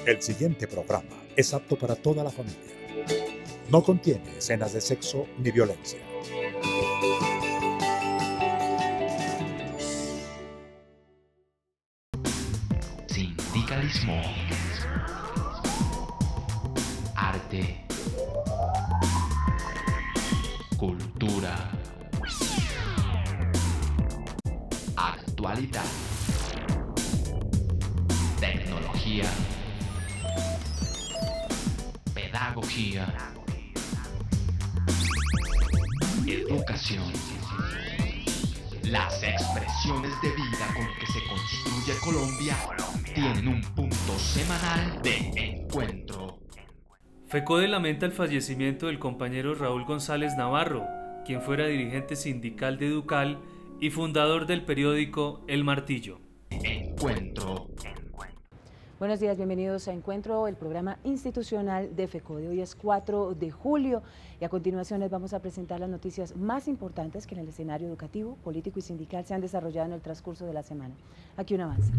El siguiente programa es apto para toda la familia. No contiene escenas de sexo ni violencia. Sindicalismo. Arte. Cultura. Actualidad. Tecnología. Pedagogía. Educación. Las expresiones de vida con que se construye Colombia tienen un punto semanal de encuentro. FECODE lamenta el fallecimiento del compañero Raúl González Navarro, quien fuera dirigente sindical de Educal y fundador del periódico El Martillo. Encuentro. Buenos días, bienvenidos a Encuentro, el programa institucional de FECODE. Hoy es 4 de julio y a continuación les vamos a presentar las noticias más importantes que en el escenario educativo, político y sindical se han desarrollado en el transcurso de la semana. Aquí un avance.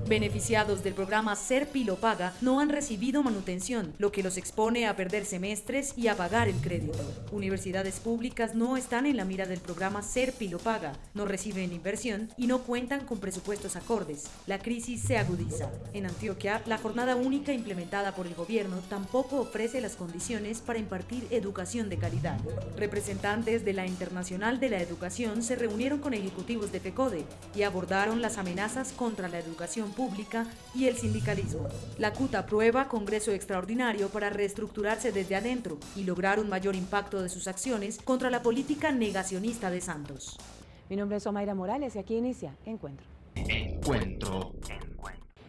Beneficiados del programa Serpi lo Paga no han recibido manutención, lo que los expone a perder semestres y a pagar el crédito. Universidades públicas no están en la mira del programa Serpi lo Paga, no reciben inversión y no cuentan con presupuestos acordes. La crisis se agudiza. En Antioquia, la jornada única implementada por el gobierno tampoco ofrece las condiciones para impartir educación de calidad. Representantes de la Internacional de la Educación se reunieron con ejecutivos de FECODE y abordaron las amenazas contra la educación pública y el sindicalismo. La CUT aprueba Congreso Extraordinario para reestructurarse desde adentro y lograr un mayor impacto de sus acciones contra la política negacionista de Santos. Mi nombre es Omaira Morales y aquí inicia Encuentro. Encuentro.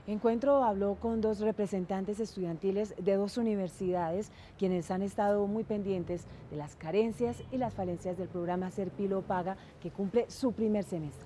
Encuentro habló con dos representantes estudiantiles de dos universidades, quienes han estado muy pendientes de las carencias y las falencias del programa Serpi lo Paga, que cumple su primer semestre.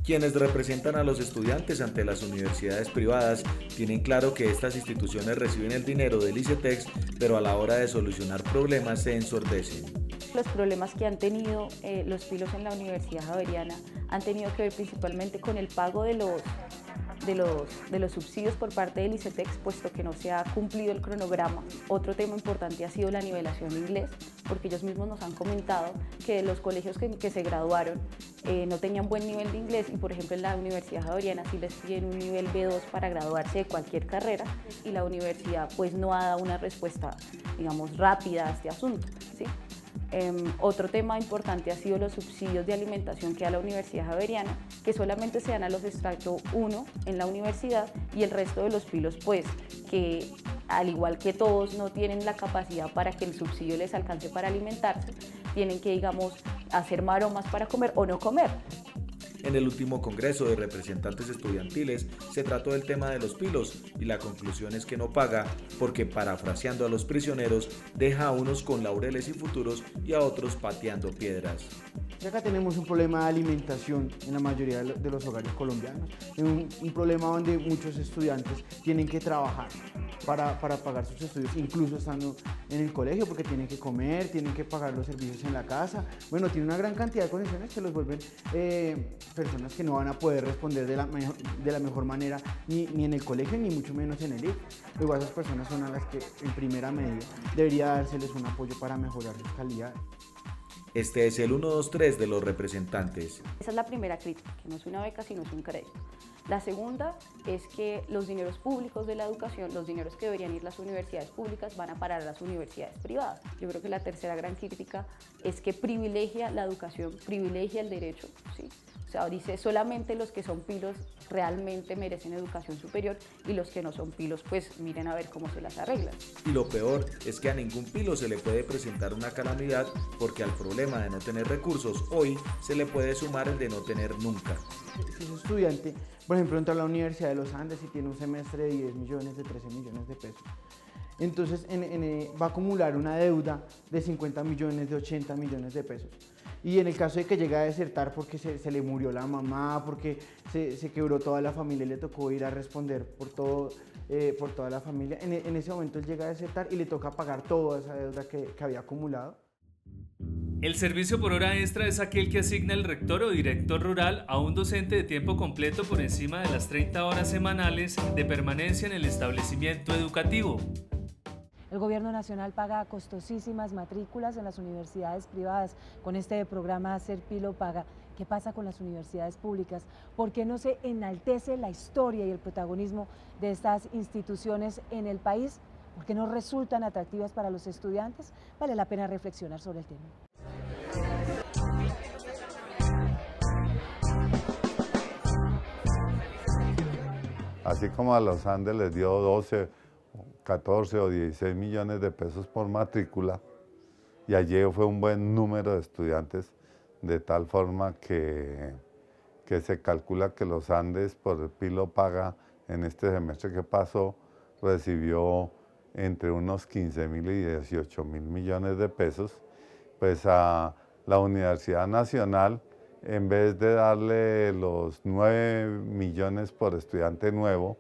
Quienes representan a los estudiantes ante las universidades privadas tienen claro que estas instituciones reciben el dinero del ICETEX, pero a la hora de solucionar problemas se ensordecen. Los problemas que han tenido los pilos en la Universidad Javeriana han tenido que ver principalmente con el pago de los subsidios por parte del ICETEX, puesto que no se ha cumplido el cronograma. Otro tema importante ha sido la nivelación de inglés, porque ellos mismos nos han comentado que los colegios que se graduaron no tenían buen nivel de inglés y, por ejemplo, en la Universidad Javeriana sí les piden un nivel B2 para graduarse de cualquier carrera y la universidad pues no ha dado una respuesta, digamos, rápida a este asunto, ¿sí? Otro tema importante ha sido los subsidios de alimentación que da la Universidad Javeriana, que solamente se dan a los estrato 1 en la universidad y el resto de los pilos, pues, que al igual que todos no tienen la capacidad para que el subsidio les alcance para alimentarse, tienen que, digamos, hacer maromas para comer o no comer. En el último Congreso de Representantes Estudiantiles se trató del tema de los pilos y la conclusión es que no paga porque, parafraseando a los prisioneros, deja a unos con laureles y futuros y a otros pateando piedras. Acá tenemos un problema de alimentación en la mayoría de los hogares colombianos, un problema donde muchos estudiantes tienen que trabajar para pagar sus estudios, incluso estando en el colegio, porque tienen que comer, tienen que pagar los servicios en la casa. Bueno, tiene una gran cantidad de condiciones que los vuelven personas que no van a poder responder de la mejor manera ni en el colegio, ni mucho menos en el IF. Luego esas personas son a las que en primera medida debería dárseles un apoyo para mejorar sus calidades. Este es el 123 de los representantes. Esa es la primera crítica, que no es una beca sino es un crédito. La segunda es que los dineros públicos de la educación, los dineros que deberían ir a las universidades públicas, van a parar a las universidades privadas. Yo creo que la tercera gran crítica es que privilegia la educación, privilegia el derecho, ¿sí? O sea, dice solamente los que son pilos realmente merecen educación superior y los que no son pilos, pues miren a ver cómo se las arreglan. Y lo peor es que a ningún pilo se le puede presentar una calamidad porque al problema de no tener recursos hoy se le puede sumar el de no tener nunca. Si es estudiante, por ejemplo, entra a la Universidad de los Andes y tiene un semestre de 10 millones, de 13 millones de pesos. Entonces va a acumular una deuda de 50 millones, de 80 millones de pesos. Y en el caso de que llegue a desertar porque se le murió la mamá, porque se quebró toda la familia y le tocó ir a responder por toda la familia, en ese momento él llega a desertar y le toca pagar toda esa deuda que había acumulado. El servicio por hora extra es aquel que asigna el rector o director rural a un docente de tiempo completo por encima de las 30 horas semanales de permanencia en el establecimiento educativo. El gobierno nacional paga costosísimas matrículas en las universidades privadas. Con este programa Ser Pilo Paga, ¿qué pasa con las universidades públicas? ¿Por qué no se enaltece la historia y el protagonismo de estas instituciones en el país? ¿Por qué no resultan atractivas para los estudiantes? Vale la pena reflexionar sobre el tema. Así como a los Andes les dio 12, 14 o 16 millones de pesos por matrícula, y allí fue un buen número de estudiantes, de tal forma que se calcula que los Andes por Pilo Paga en este semestre que pasó recibió entre unos 15.000 y 18.000 millones de pesos. Pues a la Universidad Nacional, en vez de darle los 9 millones por estudiante nuevo,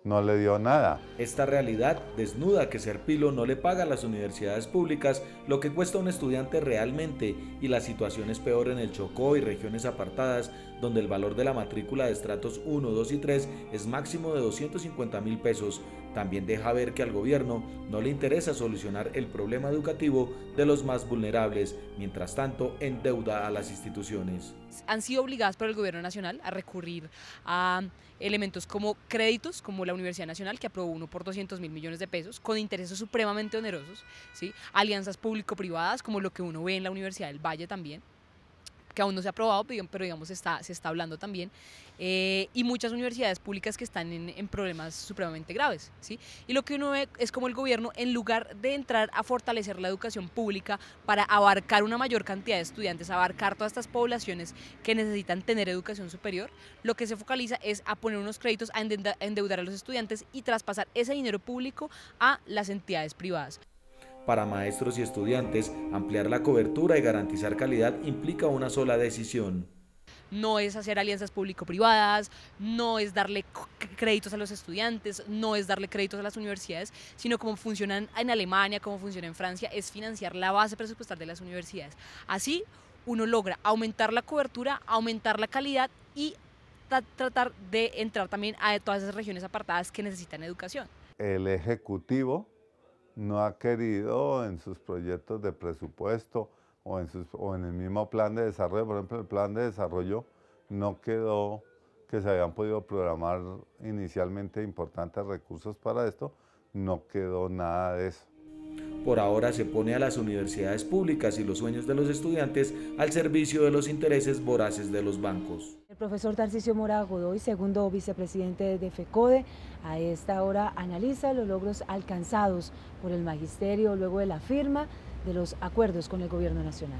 no le dio nada. Esta realidad desnuda que Ser Pilo no le paga a las universidades públicas lo que cuesta a un estudiante realmente, y la situación es peor en el Chocó y regiones apartadas, donde el valor de la matrícula de estratos 1, 2 y 3 es máximo de 250.000 pesos. También deja ver que al gobierno no le interesa solucionar el problema educativo de los más vulnerables, mientras tanto endeuda a las instituciones. Han sido obligadas por el gobierno nacional a recurrir a elementos como créditos, como la Universidad Nacional, que aprobó uno por 200.000 millones de pesos, con intereses supremamente onerosos, ¿sí? Alianzas público-privadas, como lo que uno ve en la Universidad del Valle también, que aún no se ha aprobado, pero digamos se está hablando también, y muchas universidades públicas que están en problemas supremamente graves, ¿sí? Y lo que uno ve es como el gobierno, en lugar de entrar a fortalecer la educación pública para abarcar una mayor cantidad de estudiantes, abarcar todas estas poblaciones que necesitan tener educación superior, lo que se focaliza es a poner unos créditos, a endeudar a los estudiantes y traspasar ese dinero público a las entidades privadas. Para maestros y estudiantes, ampliar la cobertura y garantizar calidad implica una sola decisión. No es hacer alianzas público-privadas, no es darle créditos a los estudiantes, no es darle créditos a las universidades, sino como funcionan en Alemania, como funciona en Francia, es financiar la base presupuestal de las universidades. Así uno logra aumentar la cobertura, aumentar la calidad y tratar de entrar también a todas esas regiones apartadas que necesitan educación. El Ejecutivo no ha querido en sus proyectos de presupuesto o en el mismo plan de desarrollo, por ejemplo, el plan de desarrollo no quedó que se habían podido programar inicialmente importantes recursos para esto, no quedó nada de eso. Por ahora se pone a las universidades públicas y los sueños de los estudiantes al servicio de los intereses voraces de los bancos. El profesor Tarcisio Mora Godoy, segundo vicepresidente de FECODE, a esta hora analiza los logros alcanzados por el magisterio luego de la firma de los acuerdos con el gobierno nacional.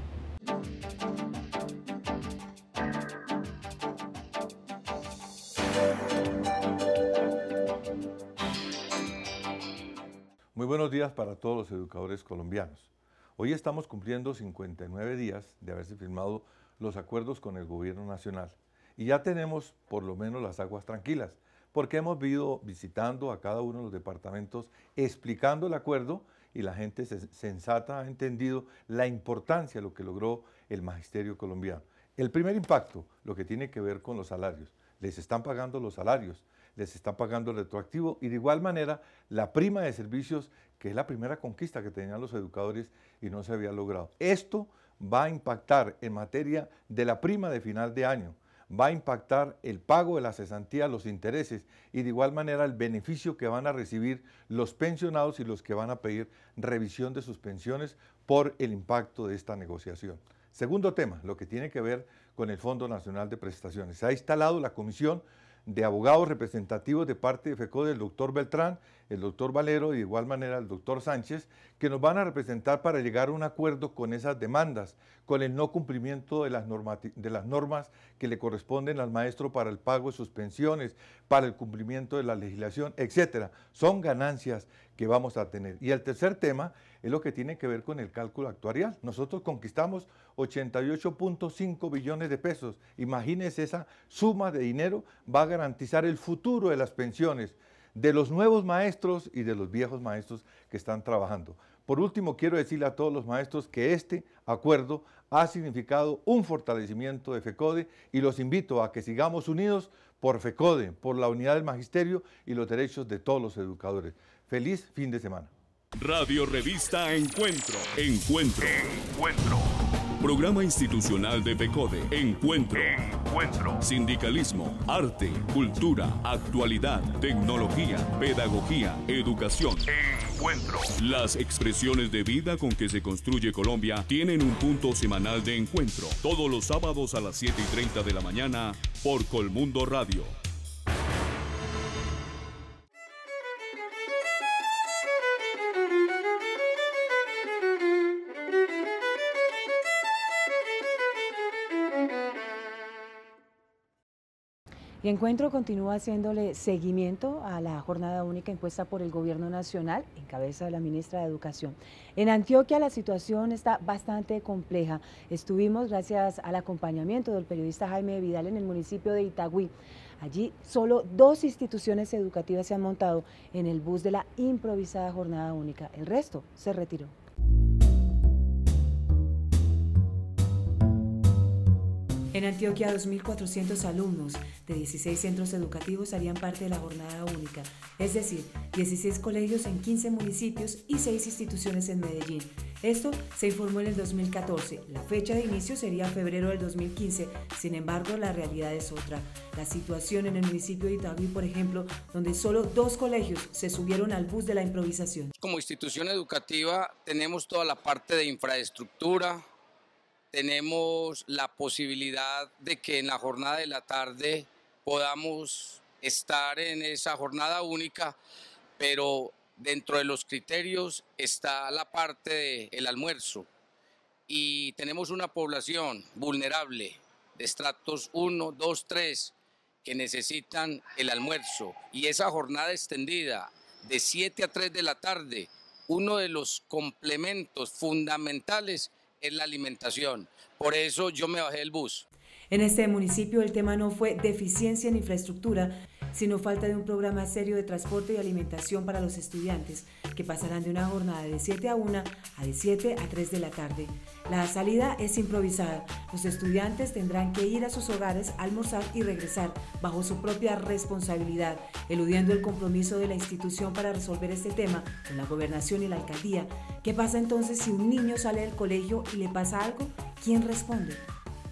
Muy buenos días para todos los educadores colombianos. Hoy estamos cumpliendo 59 días de haberse firmado los acuerdos con el gobierno nacional y ya tenemos por lo menos las aguas tranquilas, porque hemos ido visitando a cada uno de los departamentos explicando el acuerdo y la gente sensata ha entendido la importancia de lo que logró el magisterio colombiano. El primer impacto, lo que tiene que ver con los salarios. Les están pagando los salarios, les están pagando el retroactivo y de igual manera la prima de servicios, que es la primera conquista que tenían los educadores y no se había logrado. Esto va a impactar en materia de la prima de final de año, va a impactar el pago de la cesantía, los intereses y de igual manera el beneficio que van a recibir los pensionados y los que van a pedir revisión de sus pensiones por el impacto de esta negociación. Segundo tema, lo que tiene que ver con el Fondo Nacional de Prestaciones. Se ha instalado la comisión de abogados representativos de parte de FECODE, el doctor Beltrán, el doctor Valero y de igual manera el doctor Sánchez, que nos van a representar para llegar a un acuerdo con esas demandas, con el no cumplimiento de las normas que le corresponden al maestro para el pago de sus pensiones, para el cumplimiento de la legislación, etcétera. Son ganancias que vamos a tener. Y el tercer tema es lo que tiene que ver con el cálculo actuarial. Nosotros conquistamos 88.5 billones de pesos. Imagínense, esa suma de dinero va a garantizar el futuro de las pensiones de los nuevos maestros y de los viejos maestros que están trabajando. Por último, quiero decirle a todos los maestros que este acuerdo ha significado un fortalecimiento de FECODE y los invito a que sigamos unidos por FECODE, por la unidad del magisterio y los derechos de todos los educadores. Feliz fin de semana. Radio Revista Encuentro. Encuentro. Programa institucional de FECODE. Encuentro. Sindicalismo, arte, cultura, actualidad, tecnología, pedagogía, educación. Encuentro. Las expresiones de vida con que se construye Colombia tienen un punto semanal de encuentro. Todos los sábados a las 7:30 de la mañana por Colmundo Radio. Y Encuentro continúa haciéndole seguimiento a la jornada única impuesta por el Gobierno Nacional, en cabeza de la ministra de Educación. En Antioquia la situación está bastante compleja. Estuvimos gracias al acompañamiento del periodista Jaime Vidal en el municipio de Itagüí. Allí solo 2 instituciones educativas se han montado en el bus de la improvisada jornada única. El resto se retiró. En Antioquia, 2.400 alumnos de 16 centros educativos harían parte de la jornada única, es decir, 16 colegios en 15 municipios y 6 instituciones en Medellín. Esto se informó en el 2014. La fecha de inicio sería febrero del 2015, sin embargo, la realidad es otra. La situación en el municipio de Itagüí, por ejemplo, donde solo 2 colegios se subieron al bus de la improvisación. Como institución educativa tenemos toda la parte de infraestructura. Tenemos la posibilidad de que en la jornada de la tarde podamos estar en esa jornada única, pero dentro de los criterios está la parte del almuerzo. Y tenemos una población vulnerable de estratos 1, 2, 3 que necesitan el almuerzo. Y esa jornada extendida de 7 a 3 de la tarde, uno de los complementos fundamentales es la alimentación. Por eso yo me bajé del bus. En este municipio el tema no fue deficiencia en infraestructura, sino falta de un programa serio de transporte y alimentación para los estudiantes, que pasarán de una jornada de 7 a 1 a de 7 a 3 de la tarde. La salida es improvisada. Los estudiantes tendrán que ir a sus hogares, almorzar y regresar bajo su propia responsabilidad, eludiendo el compromiso de la institución para resolver este tema con la gobernación y la alcaldía. ¿Qué pasa entonces si un niño sale del colegio y le pasa algo? ¿Quién responde?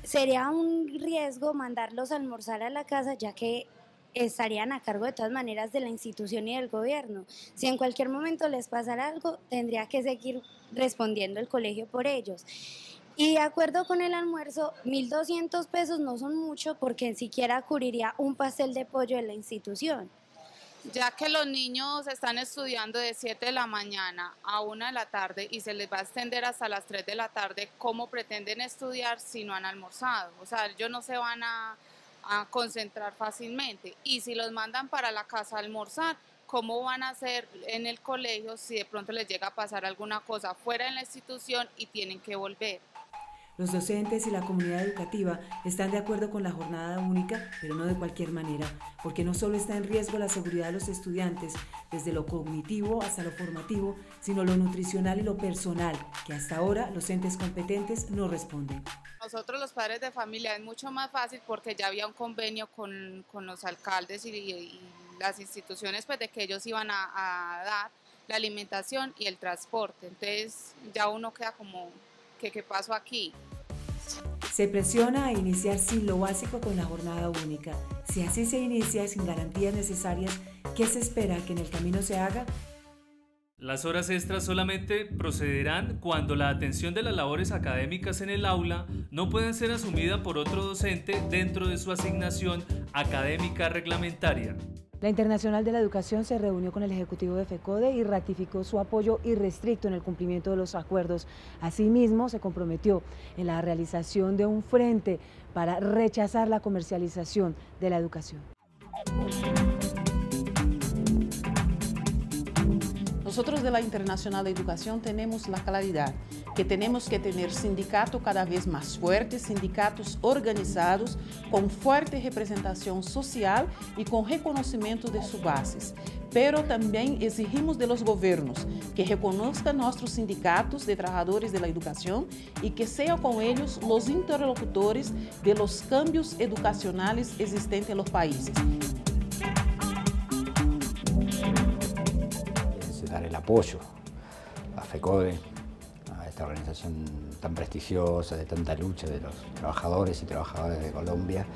Sería un riesgo mandarlos a almorzar a la casa, ya que estarían a cargo de todas maneras de la institución y del gobierno. Si en cualquier momento les pasara algo, tendría que seguir respondiendo el colegio por ellos. Y de acuerdo con el almuerzo, 1.200 pesos no son mucho porque ni siquiera cubriría un pastel de pollo de la institución. Ya que los niños están estudiando de 7 de la mañana a 1 de la tarde y se les va a extender hasta las 3 de la tarde, ¿cómo pretenden estudiar si no han almorzado? O sea, ellos no se van a concentrar fácilmente. Y si los mandan para la casa a almorzar, ¿cómo van a hacer en el colegio si de pronto les llega a pasar alguna cosa fuera de la institución y tienen que volver? Los docentes y la comunidad educativa están de acuerdo con la jornada única, pero no de cualquier manera, porque no solo está en riesgo la seguridad de los estudiantes, desde lo cognitivo hasta lo formativo, sino lo nutricional y lo personal, que hasta ahora los entes competentes no responden. Nosotros los padres de familia es mucho más fácil porque ya había un convenio con los alcaldes y las instituciones, pues, de que ellos iban a dar la alimentación y el transporte. Entonces ya uno queda como, ¿qué pasó aquí? Se presiona a iniciar sin lo básico con la jornada única. Si así se inicia sin garantías necesarias, ¿qué se espera que en el camino se haga? Las horas extras solamente procederán cuando la atención de las labores académicas en el aula no pueden ser asumida por otro docente dentro de su asignación académica reglamentaria. La Internacional de la Educación se reunió con el Ejecutivo de FECODE y ratificó su apoyo irrestricto en el cumplimiento de los acuerdos. Asimismo, se comprometió en la realización de un frente para rechazar la comercialización de la educación. Nosotros de la Internacional de Educación tenemos la claridad que tenemos que tener sindicatos cada vez más fuertes, sindicatos organizados, con fuerte representación social y con reconocimiento de sus bases. pero también exigimos de los gobiernos que reconozcan nuestros sindicatos de trabajadores de la educación y que sean con ellos los interlocutores de los cambios educacionales existentes en los países. Es dar el apoyo a FECODE, a esta organización tan prestigiosa, de tanta lucha de los trabajadores y trabajadoras de Colombia,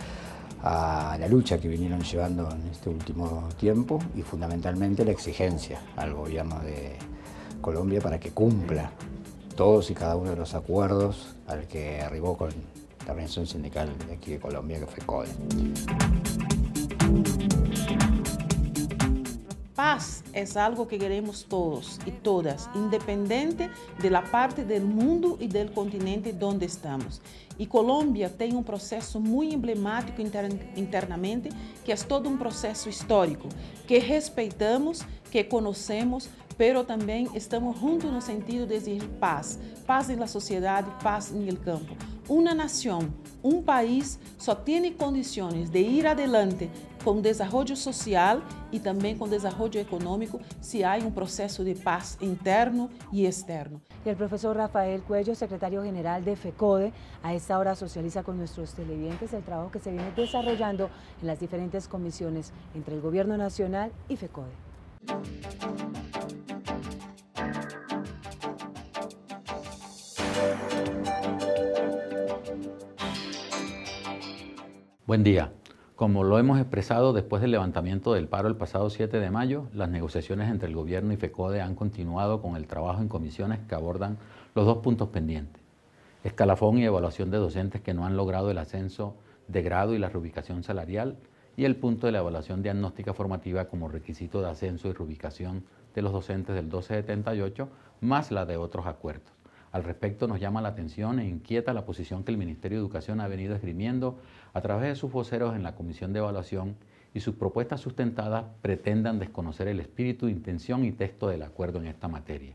a la lucha que vinieron llevando en este último tiempo y fundamentalmente la exigencia al gobierno de Colombia para que cumpla todos y cada uno de los acuerdos al que arribó con la organización sindical de aquí de Colombia, que fue FECODE. Paz es algo que queremos todos y todas, independiente de la parte del mundo y del continente donde estamos. Y Colombia tiene un proceso muy emblemático internamente, que es todo un proceso histórico, que respetamos, que conocemos, pero también estamos juntos en el sentido de exigir paz, paz en la sociedad y paz en el campo. Una nación, un país, solo tiene condiciones de ir adelante con desarrollo social y también con desarrollo económico si hay un proceso de paz interno y externo. Y el profesor Rafael Cuello, secretario general de FECODE, a esta hora socializa con nuestros televidentes el trabajo que se viene desarrollando en las diferentes comisiones entre el Gobierno Nacional y FECODE. Buen día. Como lo hemos expresado después del levantamiento del paro el pasado 7 de mayo, las negociaciones entre el Gobierno y FECODE han continuado con el trabajo en comisiones que abordan los dos puntos pendientes: escalafón y evaluación de docentes que no han logrado el ascenso de grado y la reubicación salarial, y el punto de la evaluación diagnóstica formativa como requisito de ascenso y reubicación de los docentes del 1278, más la de otros acuerdos. Al respecto, nos llama la atención e inquieta la posición que el Ministerio de Educación ha venido esgrimiendo a través de sus voceros en la Comisión de Evaluación, y sus propuestas sustentadas pretendan desconocer el espíritu, intención y texto del acuerdo en esta materia.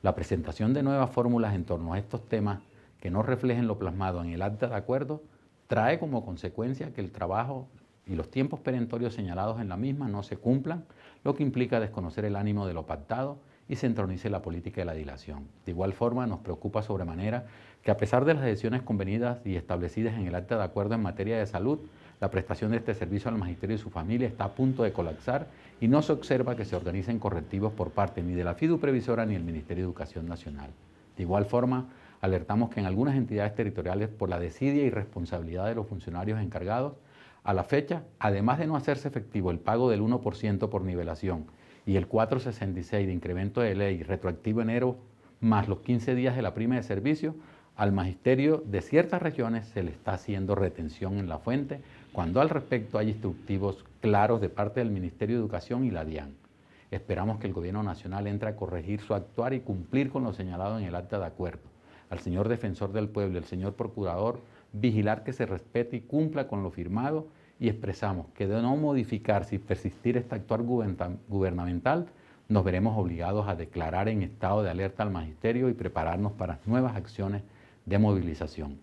La presentación de nuevas fórmulas en torno a estos temas que no reflejen lo plasmado en el acta de acuerdo trae como consecuencia que el trabajo y los tiempos perentorios señalados en la misma no se cumplan, lo que implica desconocer el ánimo de lo pactado y se entronice la política de la dilación. De igual forma, nos preocupa sobremanera que, a pesar de las decisiones convenidas y establecidas en el acta de acuerdo en materia de salud, la prestación de este servicio al magisterio y su familia está a punto de colapsar y no se observa que se organicen correctivos por parte ni de la FIDU Previsora ni del Ministerio de Educación Nacional. De igual forma, alertamos que en algunas entidades territoriales, por la desidia y responsabilidad de los funcionarios encargados, a la fecha, además de no hacerse efectivo el pago del 1% por nivelación y el 466 de incremento de ley retroactivo enero, más los 15 días de la prima de servicio, al magisterio de ciertas regiones se le está haciendo retención en la fuente, cuando al respecto hay instructivos claros de parte del Ministerio de Educación y la DIAN. Esperamos que el Gobierno Nacional entre a corregir su actuar y cumplir con lo señalado en el acta de acuerdo. Al señor Defensor del Pueblo y al señor Procurador, vigilar que se respete y cumpla con lo firmado, y expresamos que de no modificarse y persistir este actuar gubernamental, nos veremos obligados a declarar en estado de alerta al magisterio y prepararnos para nuevas acciones de movilización.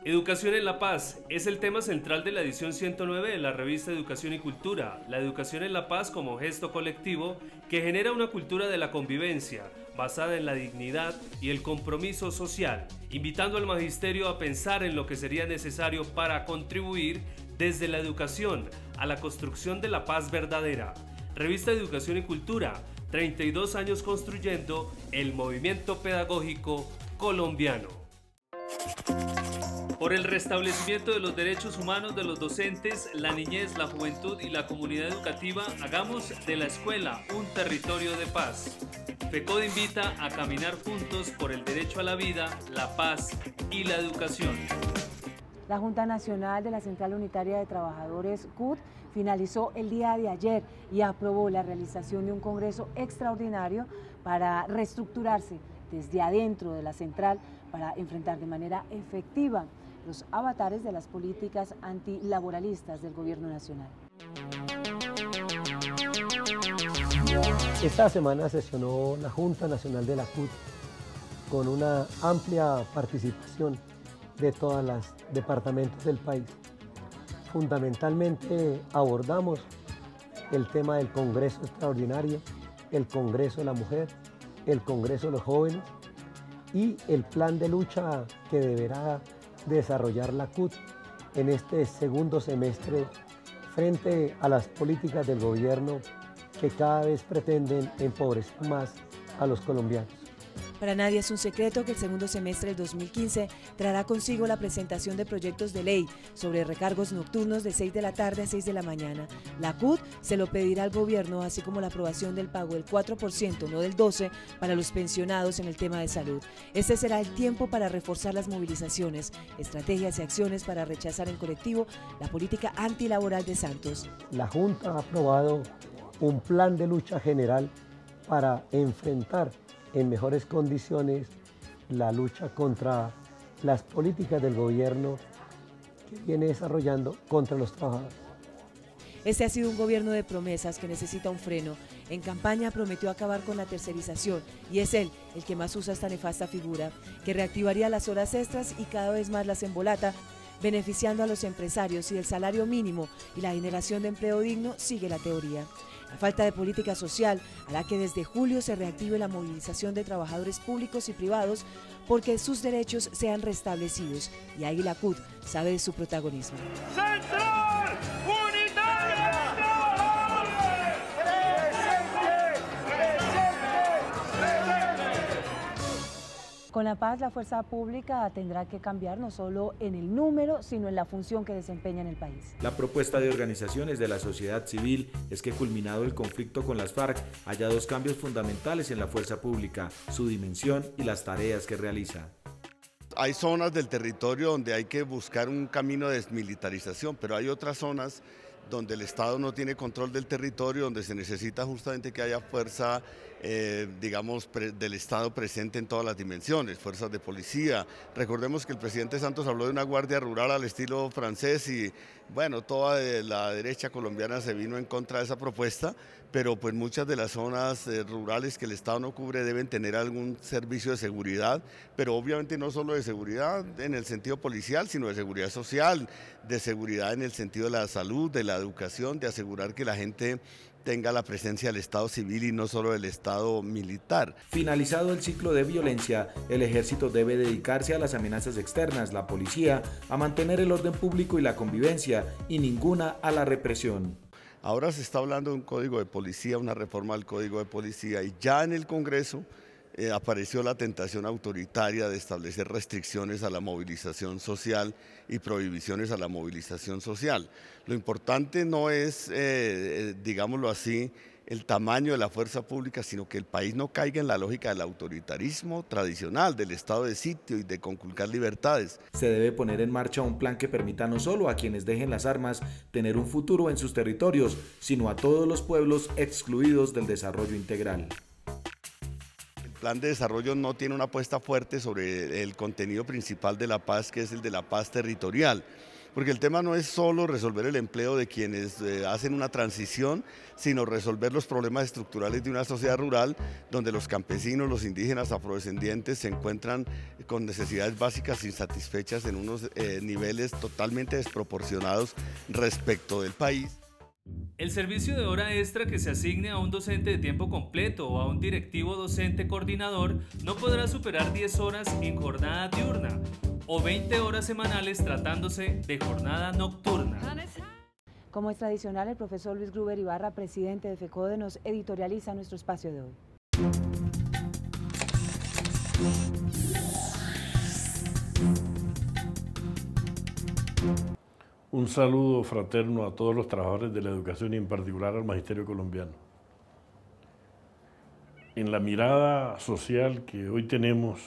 Educación en la paz es el tema central de la edición 109 de la revista Educación y Cultura. La educación en la paz como gesto colectivo que genera una cultura de la convivencia basada en la dignidad y el compromiso social, invitando al magisterio a pensar en lo que sería necesario para contribuir desde la educación a la construcción de la paz verdadera. Revista Educación y Cultura, 32 años construyendo el movimiento pedagógico colombiano. Por el restablecimiento de los derechos humanos de los docentes, la niñez, la juventud y la comunidad educativa, hagamos de la escuela un territorio de paz. FECODE invita a caminar juntos por el derecho a la vida, la paz y la educación. La Junta Nacional de la Central Unitaria de Trabajadores CUT finalizó el día de ayer y aprobó la realización de un congreso extraordinario para reestructurarse desde adentro de la central para enfrentar de manera efectiva los avatares de las políticas antilaboralistas del Gobierno Nacional. Esta semana sesionó la Junta Nacional de la CUT con una amplia participación de todos los departamentos del país. Fundamentalmente abordamos el tema del Congreso Extraordinario, el Congreso de la Mujer, el Congreso de los Jóvenes y el plan de lucha que deberá desarrollar la CUT en este segundo semestre frente a las políticas del gobierno que cada vez pretenden empobrecer más a los colombianos. Para nadie es un secreto que el segundo semestre del 2015 traerá consigo la presentación de proyectos de ley sobre recargos nocturnos de 6 de la tarde a 6 de la mañana. La CUT se lo pedirá al gobierno, así como la aprobación del pago del 4%, no del 12%, para los pensionados en el tema de salud. Este será el tiempo para reforzar las movilizaciones, estrategias y acciones para rechazar en colectivo la política antilaboral de Santos. La Junta ha aprobado un plan de lucha general para enfrentar en mejores condiciones la lucha contra las políticas del gobierno que viene desarrollando contra los trabajadores. Este ha sido un gobierno de promesas que necesita un freno. En campaña prometió acabar con la tercerización y es él el que más usa esta nefasta figura, que reactivaría las horas extras y cada vez más las embolata, beneficiando a los empresarios y el salario mínimo y la generación de empleo digno sigue la teoría. La falta de política social hará que desde julio se reactive la movilización de trabajadores públicos y privados porque sus derechos sean restablecidos y ahí la CUT sabe de su protagonismo. ¡Central Unitaria de Trabajadores! Con la paz, la fuerza pública tendrá que cambiar no solo en el número, sino en la función que desempeña en el país. La propuesta de organizaciones de la sociedad civil es que, culminado el conflicto con las FARC, haya dos cambios fundamentales en la fuerza pública: su dimensión y las tareas que realiza. Hay zonas del territorio donde hay que buscar un camino de desmilitarización, pero hay otras zonas donde el Estado no tiene control del territorio, donde se necesita justamente que haya fuerza, digamos, del Estado presente en todas las dimensiones, fuerzas de policía. Recordemos que el presidente Santos habló de una guardia rural al estilo francés y, bueno, toda la derecha colombiana se vino en contra de esa propuesta, pero pues muchas de las zonas rurales que el Estado no cubre deben tener algún servicio de seguridad, pero obviamente no solo de seguridad en el sentido policial, sino de seguridad social, de seguridad en el sentido de la salud, de la educación, de asegurar que la gente tenga la presencia del Estado civil y no solo del Estado militar. Finalizado el ciclo de violencia, el ejército debe dedicarse a las amenazas externas, la policía a mantener el orden público y la convivencia, y ninguna a la represión. Ahora se está hablando de un código de policía, una reforma del código de policía, y ya en el Congreso apareció la tentación autoritaria de establecer restricciones a la movilización social y prohibiciones a la movilización social. Lo importante no es, digámoslo así, el tamaño de la fuerza pública, sino que el país no caiga en la lógica del autoritarismo tradicional, del estado de sitio y de conculcar libertades. Se debe poner en marcha un plan que permita no solo a quienes dejen las armas tener un futuro en sus territorios, sino a todos los pueblos excluidos del desarrollo integral. El plan de desarrollo no tiene una apuesta fuerte sobre el contenido principal de la paz, que es el de la paz territorial. Porque el tema no es solo resolver el empleo de quienes hacen una transición, sino resolver los problemas estructurales de una sociedad rural donde los campesinos, los indígenas, afrodescendientes se encuentran con necesidades básicas insatisfechas en unos niveles totalmente desproporcionados respecto del país. El servicio de hora extra que se asigne a un docente de tiempo completo o a un directivo docente coordinador no podrá superar 10 horas en jornada diurna o 20 horas semanales tratándose de jornada nocturna. Como es tradicional, el profesor Luis Gruber Ibarra, presidente de FECODE, nos editorializa nuestro espacio de hoy. Un saludo fraterno a todos los trabajadores de la educación y en particular al magisterio colombiano. En la mirada social que hoy tenemos,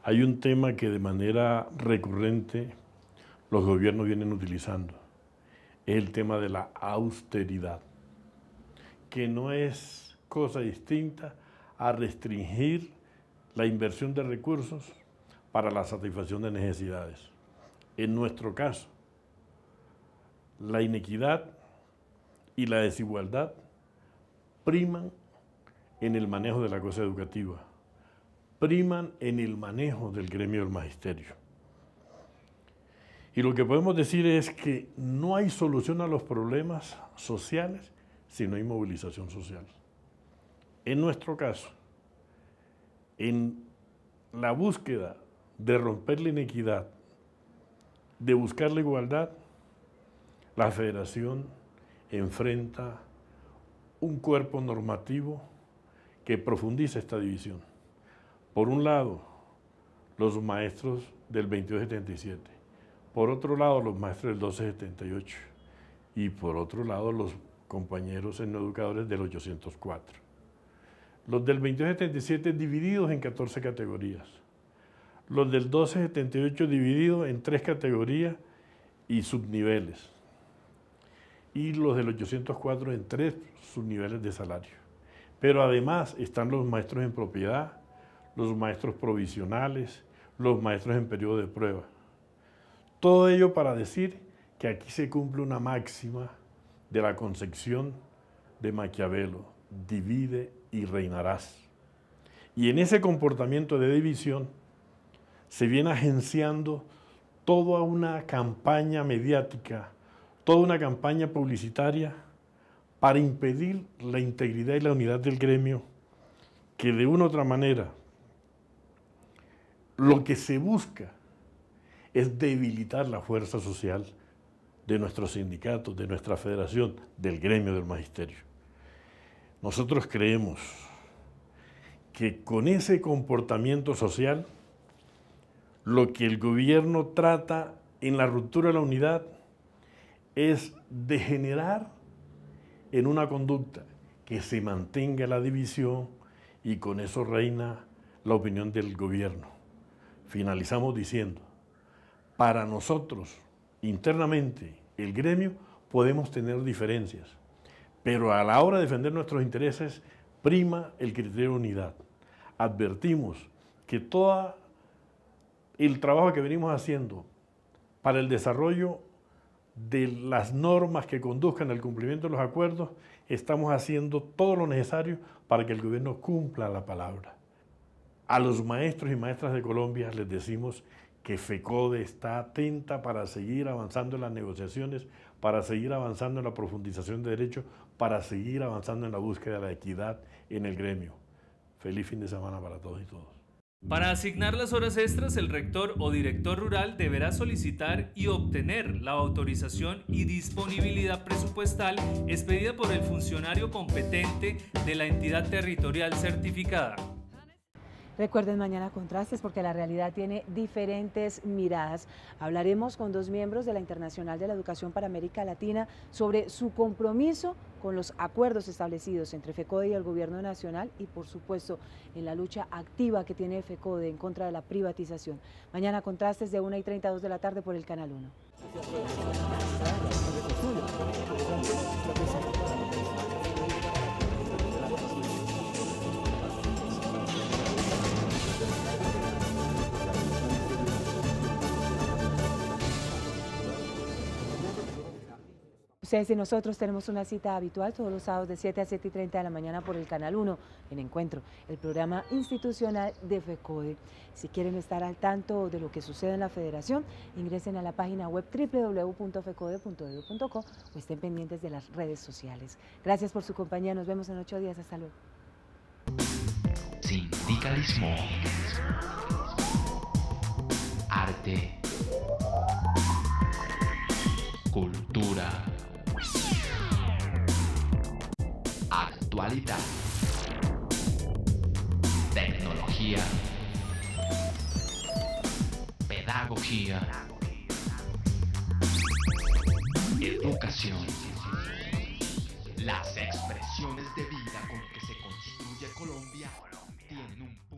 hay un tema que de manera recurrente los gobiernos vienen utilizando. Es el tema de la austeridad, que no es cosa distinta a restringir la inversión de recursos para la satisfacción de necesidades. En nuestro caso, la inequidad y la desigualdad priman en el manejo de la cosa educativa, priman en el manejo del gremio del magisterio. Y lo que podemos decir es que no hay solución a los problemas sociales si no hay movilización social. En nuestro caso, en la búsqueda de romper la inequidad, de buscar la igualdad, la Federación enfrenta un cuerpo normativo que profundiza esta división. Por un lado, los maestros del 2277, por otro lado, los maestros del 1278 y por otro lado, los compañeros educadores del 804. Los del 2277 divididos en 14 categorías, los del 1278 divididos en 3 categorías y subniveles, y los del 804 en 3 subniveles de salario. Pero además están los maestros en propiedad, los maestros provisionales, los maestros en periodo de prueba. Todo ello para decir que aquí se cumple una máxima de la concepción de Maquiavelo: divide y reinarás. Y en ese comportamiento de división se viene agenciando toda una campaña mediática, toda una campaña publicitaria para impedir la integridad y la unidad del gremio, que de una u otra manera lo que se busca es debilitar la fuerza social de nuestros sindicatos, de nuestra federación, del gremio del magisterio. Nosotros creemos que con ese comportamiento social, lo que el gobierno trata en la ruptura de la unidad es degenerar en una conducta que se mantenga la división y con eso reina la opinión del gobierno. Finalizamos diciendo, para nosotros, internamente, el gremio, podemos tener diferencias, pero a la hora de defender nuestros intereses, prima el criterio de unidad. Advertimos que todo el trabajo que venimos haciendo para el desarrollo de las normas que conduzcan al cumplimiento de los acuerdos, estamos haciendo todo lo necesario para que el gobierno cumpla la palabra. A los maestros y maestras de Colombia les decimos que FECODE está atenta para seguir avanzando en las negociaciones, para seguir avanzando en la profundización de derechos, para seguir avanzando en la búsqueda de la equidad en el gremio. Feliz fin de semana para todos y todas. Para asignar las horas extras, el rector o director rural deberá solicitar y obtener la autorización y disponibilidad presupuestal expedida por el funcionario competente de la entidad territorial certificada. Recuerden mañana Contrastes, porque la realidad tiene diferentes miradas. Hablaremos con 2 miembros de la Internacional de la Educación para América Latina sobre su compromiso con los acuerdos establecidos entre FECODE y el Gobierno Nacional y, por supuesto, en la lucha activa que tiene FECODE en contra de la privatización. Mañana Contrastes de 1:30 a 2 de la tarde por el Canal 1. Ustedes y nosotros tenemos una cita habitual todos los sábados de 7 a 7:30 de la mañana por el Canal 1 en Encuentro, el programa institucional de FECODE. Si quieren estar al tanto de lo que sucede en la federación, ingresen a la página web www.fecode.edu.co o estén pendientes de las redes sociales. Gracias por su compañía, nos vemos en 8 días, hasta luego. Sindicalismo, arte, cultura, actualidad, tecnología, pedagogía, educación. Las expresiones de vida con que se construye Colombia tienen un punto.